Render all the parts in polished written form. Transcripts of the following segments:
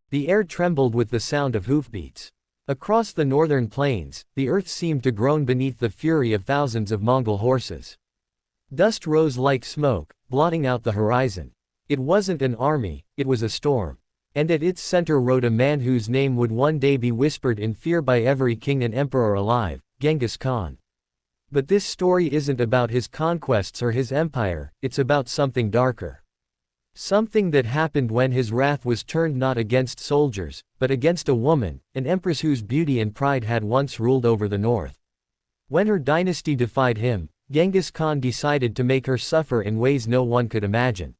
The air trembled with the sound of hoofbeats. Across the northern plains, the earth seemed to groan beneath the fury of thousands of Mongol horses. Dust rose like smoke, blotting out the horizon. It wasn't an army, it was a storm. And at its center rode a man whose name would one day be whispered in fear by every king and emperor alive, Genghis Khan. But this story isn't about his conquests or his empire, it's about something darker. Something that happened when his wrath was turned not against soldiers, but against a woman, an empress whose beauty and pride had once ruled over the north. When her dynasty defied him, Genghis Khan decided to make her suffer in ways no one could imagine.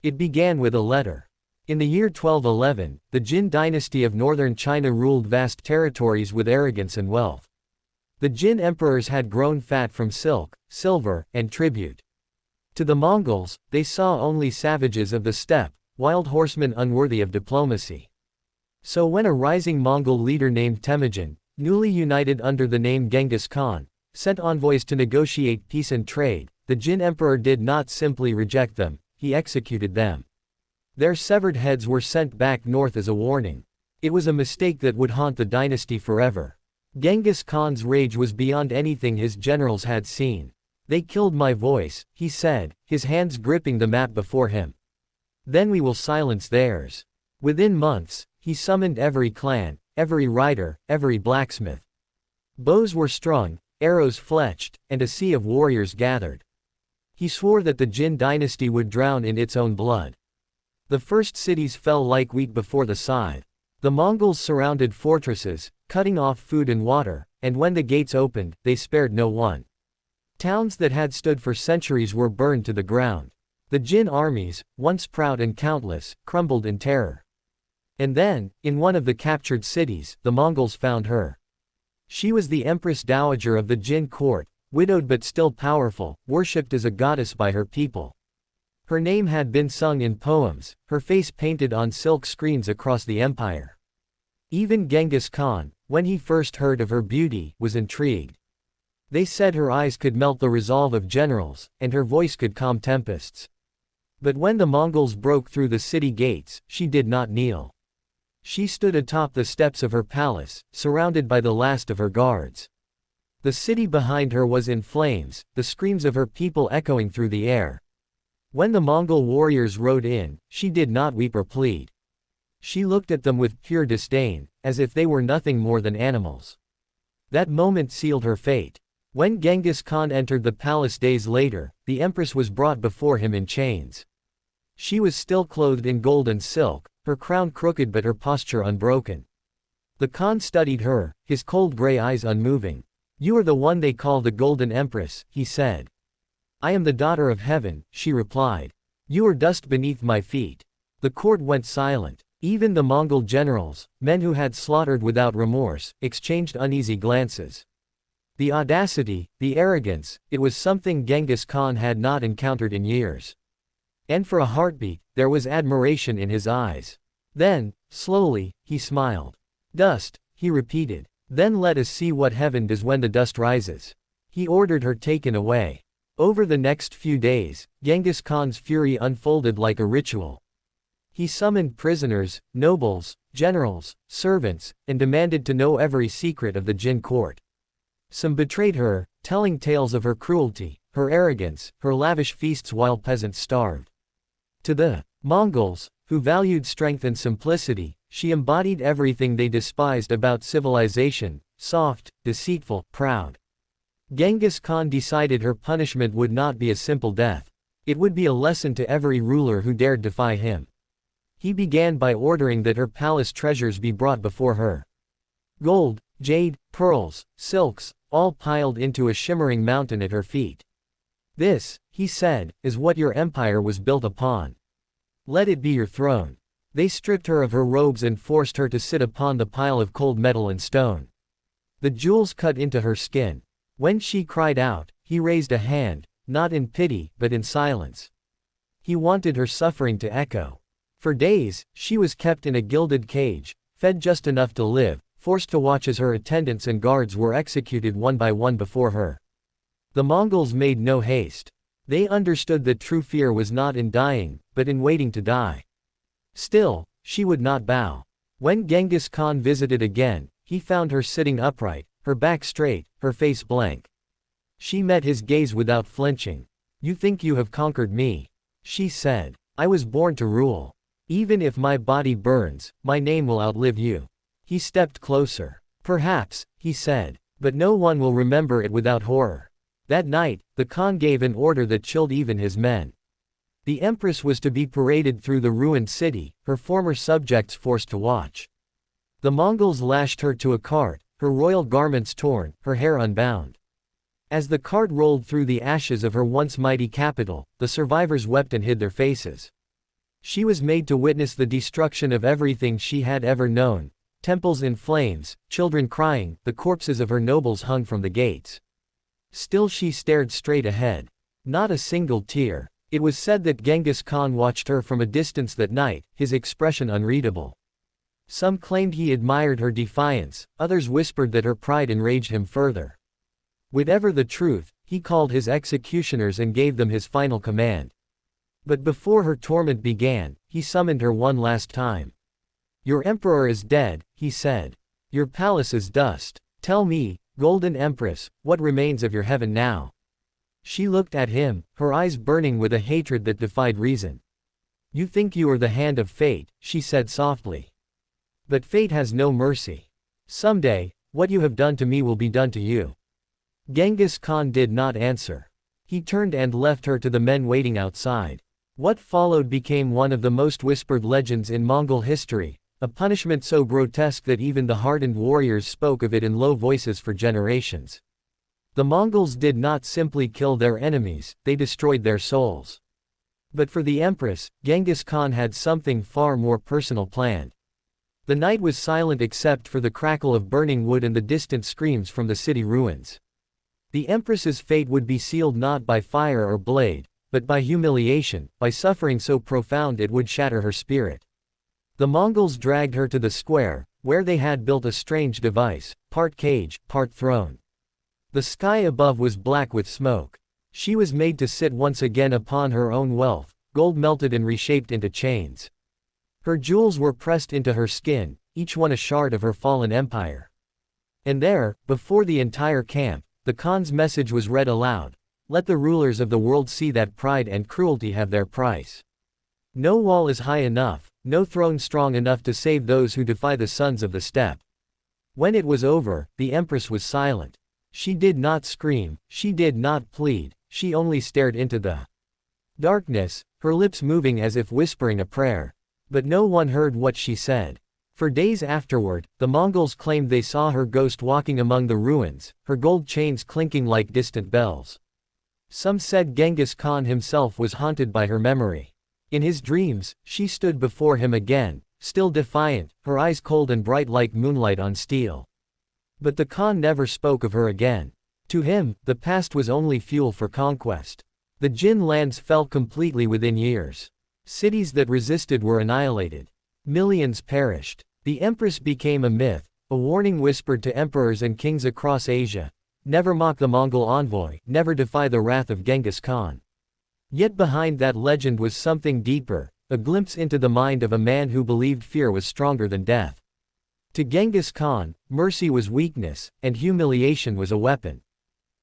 It began with a letter. In the year 1211, the Jin dynasty of northern China ruled vast territories with arrogance and wealth. The Jin emperors had grown fat from silk, silver, and tribute. To the Mongols, they saw only savages of the steppe, wild horsemen unworthy of diplomacy. So when a rising Mongol leader named Temujin, newly united under the name Genghis Khan, sent envoys to negotiate peace and trade, the Jin emperor did not simply reject them, he executed them. Their severed heads were sent back north as a warning. It was a mistake that would haunt the dynasty forever. Genghis Khan's rage was beyond anything his generals had seen. "They killed my voice," he said, his hands gripping the map before him. "Then we will silence theirs." Within months, he summoned every clan, every rider, every blacksmith. Bows were strung, arrows fletched, and a sea of warriors gathered. He swore that the Jin dynasty would drown in its own blood. The first cities fell like wheat before the scythe. The Mongols surrounded fortresses, cutting off food and water, and when the gates opened, they spared no one. Towns that had stood for centuries were burned to the ground. The Jin armies, once proud and countless, crumbled in terror. And then, in one of the captured cities, the Mongols found her. She was the Empress Dowager of the Jin court, widowed but still powerful, worshipped as a goddess by her people. Her name had been sung in poems, her face painted on silk screens across the empire. Even Genghis Khan, when he first heard of her beauty, was intrigued. They said her eyes could melt the resolve of generals, and her voice could calm tempests. But when the Mongols broke through the city gates, she did not kneel. She stood atop the steps of her palace, surrounded by the last of her guards. The city behind her was in flames, the screams of her people echoing through the air. When the Mongol warriors rode in, she did not weep or plead. She looked at them with pure disdain, as if they were nothing more than animals. That moment sealed her fate. When Genghis Khan entered the palace days later, the empress was brought before him in chains. She was still clothed in gold and silk, her crown crooked but her posture unbroken. The Khan studied her, his cold gray eyes unmoving. "You are the one they call the Golden Empress," he said. "I am the daughter of heaven," she replied. "You are dust beneath my feet." The court went silent. Even the Mongol generals, men who had slaughtered without remorse, exchanged uneasy glances. The audacity, the arrogance, it was something Genghis Khan had not encountered in years. And for a heartbeat, there was admiration in his eyes. Then, slowly, he smiled. "Dust," he repeated. "Then let us see what heaven does when the dust rises." He ordered her taken away. Over the next few days, Genghis Khan's fury unfolded like a ritual. He summoned prisoners, nobles, generals, servants, and demanded to know every secret of the Jin court. Some betrayed her, telling tales of her cruelty, her arrogance, her lavish feasts while peasants starved. To the Mongols, who valued strength and simplicity, she embodied everything they despised about civilization: soft, deceitful, proud. Genghis Khan decided her punishment would not be a simple death. It would be a lesson to every ruler who dared defy him. He began by ordering that her palace treasures be brought before her. Gold, jade, pearls, silks, all piled into a shimmering mountain at her feet. "This," he said, "is what your empire was built upon. Let it be your throne." They stripped her of her robes and forced her to sit upon the pile of cold metal and stone. The jewels cut into her skin. When she cried out, he raised a hand, not in pity, but in silence. He wanted her suffering to echo. For days, she was kept in a gilded cage, fed just enough to live, forced to watch as her attendants and guards were executed one by one before her. The Mongols made no haste. They understood that true fear was not in dying, but in waiting to die. Still, she would not bow. When Genghis Khan visited again, he found her sitting upright, her back straight, her face blank. She met his gaze without flinching. "You think you have conquered me," she said. "I was born to rule. Even if my body burns, my name will outlive you." He stepped closer. "Perhaps," he said, "but no one will remember it without horror." That night, the Khan gave an order that chilled even his men. The Empress was to be paraded through the ruined city, her former subjects forced to watch. The Mongols lashed her to a cart, her royal garments torn, her hair unbound. As the cart rolled through the ashes of her once mighty capital, the survivors wept and hid their faces. She was made to witness the destruction of everything she had ever known: temples in flames, children crying, the corpses of her nobles hung from the gates. Still she stared straight ahead. Not a single tear. It was said that Genghis Khan watched her from a distance that night, his expression unreadable. Some claimed he admired her defiance, others whispered that her pride enraged him further. Whatever the truth, he called his executioners and gave them his final command. But before her torment began, he summoned her one last time. "Your emperor is dead," he said. "Your palace is dust. Tell me, Golden Empress, what remains of your heaven now?" She looked at him, her eyes burning with a hatred that defied reason. "You think you are the hand of fate," she said softly. "But fate has no mercy. Someday, what you have done to me will be done to you." Genghis Khan did not answer. He turned and left her to the men waiting outside. What followed became one of the most whispered legends in Mongol history, a punishment so grotesque that even the hardened warriors spoke of it in low voices for generations. The Mongols did not simply kill their enemies, they destroyed their souls. But for the Empress, Genghis Khan had something far more personal planned. The night was silent except for the crackle of burning wood and the distant screams from the city ruins. The Empress's fate would be sealed not by fire or blade, but by humiliation, by suffering so profound it would shatter her spirit. The Mongols dragged her to the square, where they had built a strange device, part cage, part throne. The sky above was black with smoke. She was made to sit once again upon her own wealth, gold melted and reshaped into chains. Her jewels were pressed into her skin, each one a shard of her fallen empire. And there, before the entire camp, the Khan's message was read aloud: "Let the rulers of the world see that pride and cruelty have their price. No wall is high enough, no throne strong enough to save those who defy the sons of the steppe." When it was over, the Empress was silent. She did not scream, she did not plead, she only stared into the darkness, her lips moving as if whispering a prayer. But no one heard what she said. For days afterward, the Mongols claimed they saw her ghost walking among the ruins, her gold chains clinking like distant bells. Some said Genghis Khan himself was haunted by her memory. In his dreams, she stood before him again, still defiant, her eyes cold and bright like moonlight on steel. But the Khan never spoke of her again. To him, the past was only fuel for conquest. The Jin lands fell completely within years. Cities that resisted were annihilated. Millions perished. The Empress became a myth, a warning whispered to emperors and kings across Asia: never mock the Mongol envoy, never defy the wrath of Genghis Khan. Yet behind that legend was something deeper, a glimpse into the mind of a man who believed fear was stronger than death. To Genghis Khan, mercy was weakness, and humiliation was a weapon.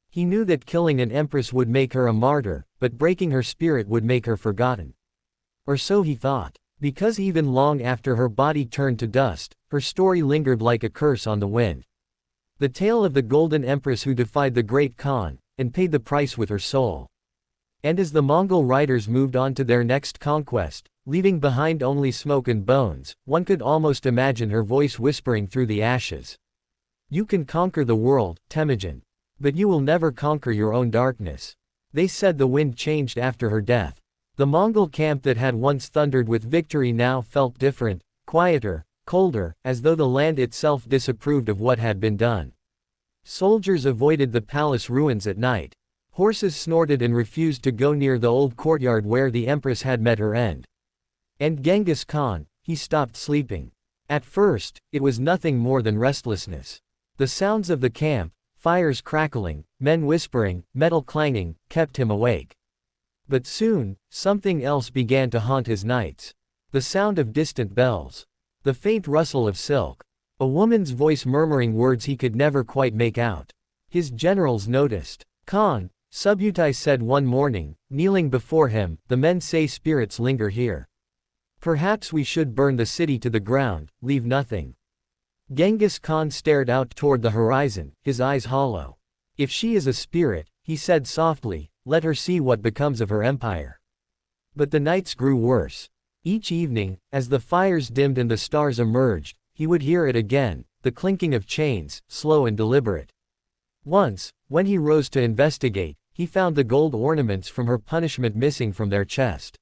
He knew that killing an empress would make her a martyr, but breaking her spirit would make her forgotten. Or so he thought. Because even long after her body turned to dust, her story lingered like a curse on the wind. The tale of the Golden Empress who defied the great Khan, and paid the price with her soul. And as the Mongol riders moved on to their next conquest, leaving behind only smoke and bones, one could almost imagine her voice whispering through the ashes. "You can conquer the world, Temujin. But you will never conquer your own darkness." They said the wind changed after her death. The Mongol camp that had once thundered with victory now felt different, quieter, colder, as though the land itself disapproved of what had been done. Soldiers avoided the palace ruins at night. Horses snorted and refused to go near the old courtyard where the Empress had met her end. And Genghis Khan, he stopped sleeping. At first, it was nothing more than restlessness. The sounds of the camp, fires crackling, men whispering, metal clanging, kept him awake. But soon, something else began to haunt his nights. The sound of distant bells. The faint rustle of silk. A woman's voice murmuring words he could never quite make out. His generals noticed. Khan, Subutai said one morning, kneeling before him, the men say spirits linger here. Perhaps we should burn the city to the ground, leave nothing. Genghis Khan stared out toward the horizon, his eyes hollow. If she is a spirit, he said softly, let her see what becomes of her empire. But the nights grew worse. Each evening, as the fires dimmed and the stars emerged, he would hear it again, the clinking of chains, slow and deliberate. Once, when he rose to investigate, he found the gold ornaments from her punishment missing from their chest.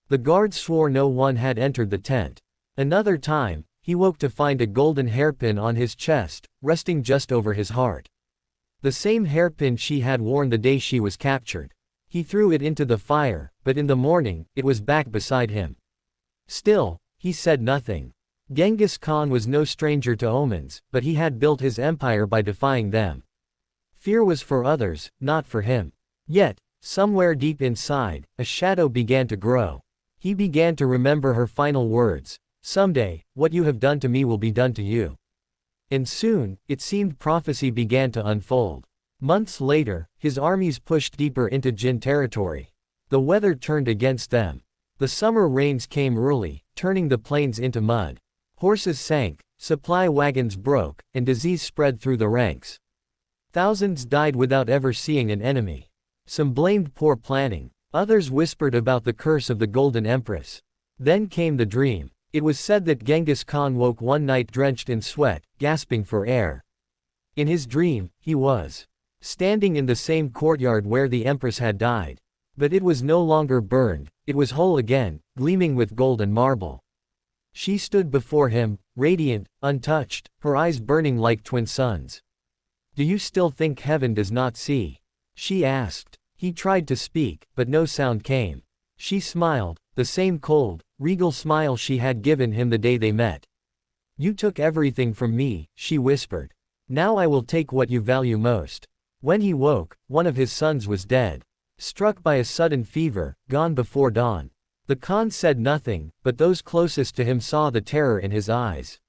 The guards swore no one had entered the tent. Another time, he woke to find a golden hairpin on his chest, resting just over his heart. The same hairpin she had worn the day she was captured. He threw it into the fire, but in the morning, it was back beside him. Still, he said nothing. Genghis Khan was no stranger to omens, but he had built his empire by defying them. Fear was for others, not for him. Yet, somewhere deep inside, a shadow began to grow. He began to remember her final words, someday, what you have done to me will be done to you. And soon, it seemed prophecy began to unfold. Months later, his armies pushed deeper into Jin territory. The weather turned against them. The summer rains came early, turning the plains into mud. Horses sank, supply wagons broke, and disease spread through the ranks. Thousands died without ever seeing an enemy. Some blamed poor planning. Others whispered about the curse of the Golden Empress. Then came the dream. It was said that Genghis Khan woke one night drenched in sweat, gasping for air. In his dream, he was standing in the same courtyard where the Empress had died. But it was no longer burned, it was whole again, gleaming with gold and marble. She stood before him, radiant, untouched, her eyes burning like twin suns. Do you still think heaven does not see? She asked. He tried to speak, but no sound came. She smiled, the same cold, regal smile she had given him the day they met. You took everything from me, she whispered. Now I will take what you value most. When he woke, one of his sons was dead. Struck by a sudden fever, gone before dawn. The Khan said nothing, but those closest to him saw the terror in his eyes.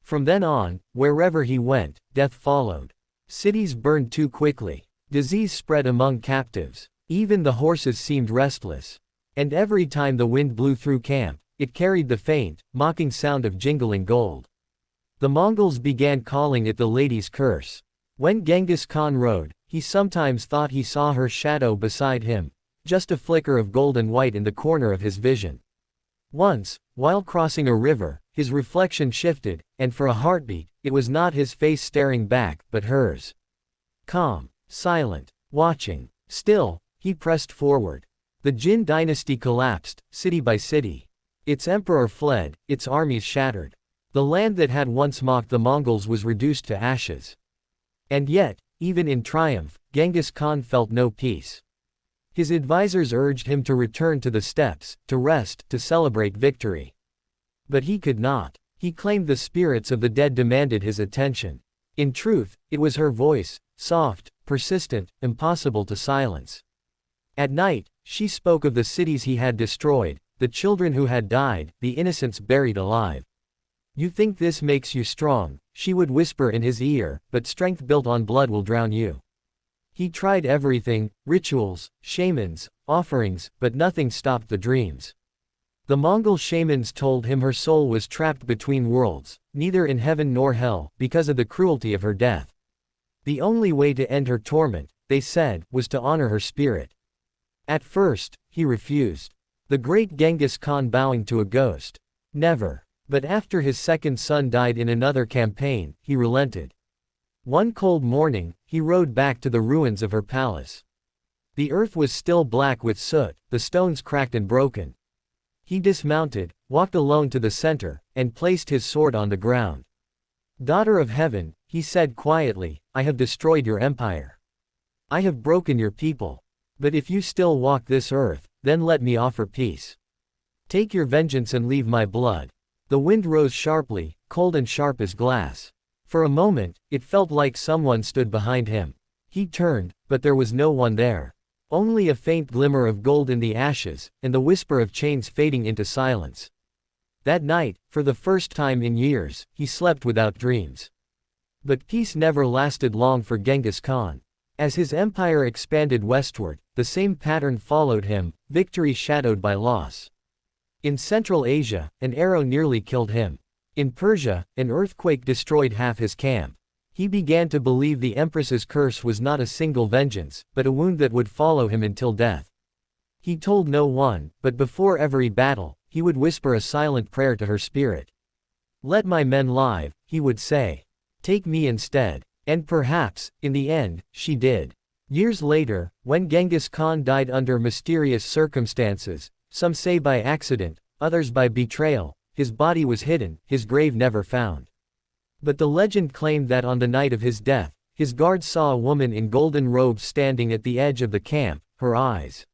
From then on, wherever he went, death followed. Cities burned too quickly. Disease spread among captives. Even the horses seemed restless. And every time the wind blew through camp, it carried the faint, mocking sound of jingling gold. The Mongols began calling it the lady's curse. When Genghis Khan rode, he sometimes thought he saw her shadow beside him, just a flicker of gold and white in the corner of his vision. Once, while crossing a river, his reflection shifted, and for a heartbeat, it was not his face staring back, but hers. Calm, silent, watching. Still, he pressed forward. The Jin dynasty collapsed, city by city. Its emperor fled, its armies shattered. The land that had once mocked the Mongols was reduced to ashes. And yet, even in triumph, Genghis Khan felt no peace. His advisors urged him to return to the steppes, to rest, to celebrate victory. But he could not. He claimed the spirits of the dead demanded his attention. In truth, it was her voice, soft, persistent, impossible to silence. At night, she spoke of the cities he had destroyed, the children who had died, the innocents buried alive. You think this makes you strong, she would whisper in his ear, but strength built on blood will drown you. He tried everything, rituals, shamans, offerings, but nothing stopped the dreams. The Mongol shamans told him her soul was trapped between worlds, neither in heaven nor hell, because of the cruelty of her death. The only way to end her torment, they said, was to honor her spirit. At first, he refused. The great Genghis Khan bowing to a ghost. Never. But after his second son died in another campaign, he relented. One cold morning, he rode back to the ruins of her palace. The earth was still black with soot, the stones cracked and broken. He dismounted, walked alone to the center, and placed his sword on the ground. Daughter of heaven, he said quietly, I have destroyed your empire. I have broken your people. But if you still walk this earth, then let me offer peace. Take your vengeance and leave my blood. The wind rose sharply, cold and sharp as glass. For a moment, it felt like someone stood behind him. He turned, but there was no one there. Only a faint glimmer of gold in the ashes, and the whisper of chains fading into silence. That night, for the first time in years, he slept without dreams. But peace never lasted long for Genghis Khan. As his empire expanded westward, the same pattern followed him, victory shadowed by loss. In Central Asia, an arrow nearly killed him. In Persia, an earthquake destroyed half his camp. He began to believe the Empress's curse was not a single vengeance, but a wound that would follow him until death. He told no one, but before every battle, he would whisper a silent prayer to her spirit. "Let my men live," he would say. "Take me instead." And perhaps, in the end, she did. Years later, when Genghis Khan died under mysterious circumstances, some say by accident, others by betrayal, his body was hidden, his grave never found. But the legend claimed that on the night of his death, his guards saw a woman in golden robes standing at the edge of the camp, her eyes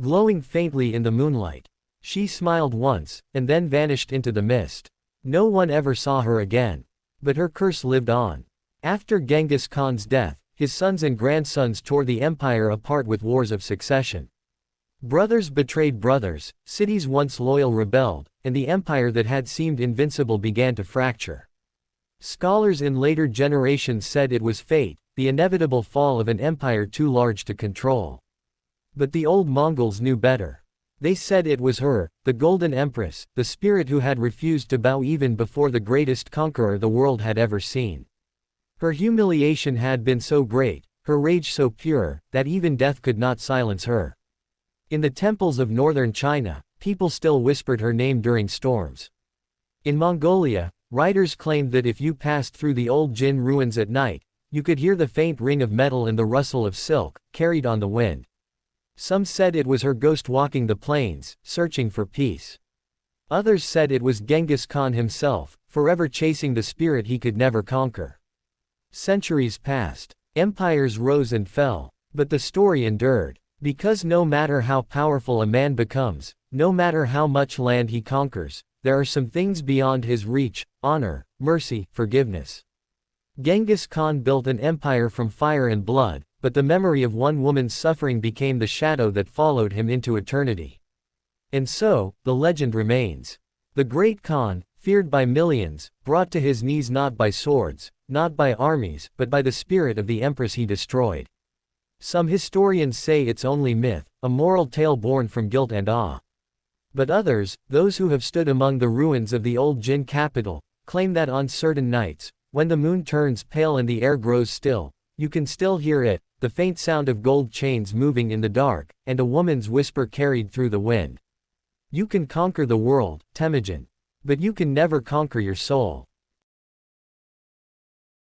glowing faintly in the moonlight. She smiled once, and then vanished into the mist. No one ever saw her again. But her curse lived on. After Genghis Khan's death, his sons and grandsons tore the empire apart with wars of succession. Brothers betrayed brothers, cities once loyal rebelled, and the empire that had seemed invincible began to fracture. Scholars in later generations said it was fate, the inevitable fall of an empire too large to control. But the old Mongols knew better. They said it was her, the Golden Empress, the spirit who had refused to bow even before the greatest conqueror the world had ever seen. Her humiliation had been so great, her rage so pure, that even death could not silence her. In the temples of northern China, people still whispered her name during storms. In Mongolia, writers claimed that if you passed through the old Jin ruins at night, you could hear the faint ring of metal and the rustle of silk, carried on the wind. Some said it was her ghost walking the plains, searching for peace. Others said it was Genghis Khan himself, forever chasing the spirit he could never conquer. Centuries passed. Empires rose and fell. But the story endured. Because no matter how powerful a man becomes, no matter how much land he conquers, there are some things beyond his reach: honor, mercy, forgiveness. Genghis Khan built an empire from fire and blood, but the memory of one woman's suffering became the shadow that followed him into eternity. And so, the legend remains. The great Khan, feared by millions, brought to his knees not by swords, not by armies, but by the spirit of the empress he destroyed. Some historians say it's only myth, a moral tale born from guilt and awe. But others, those who have stood among the ruins of the old Jin capital, claim that on certain nights, when the moon turns pale and the air grows still, you can still hear it, the faint sound of gold chains moving in the dark, and a woman's whisper carried through the wind. You can conquer the world, Temujin. But you can never conquer your soul.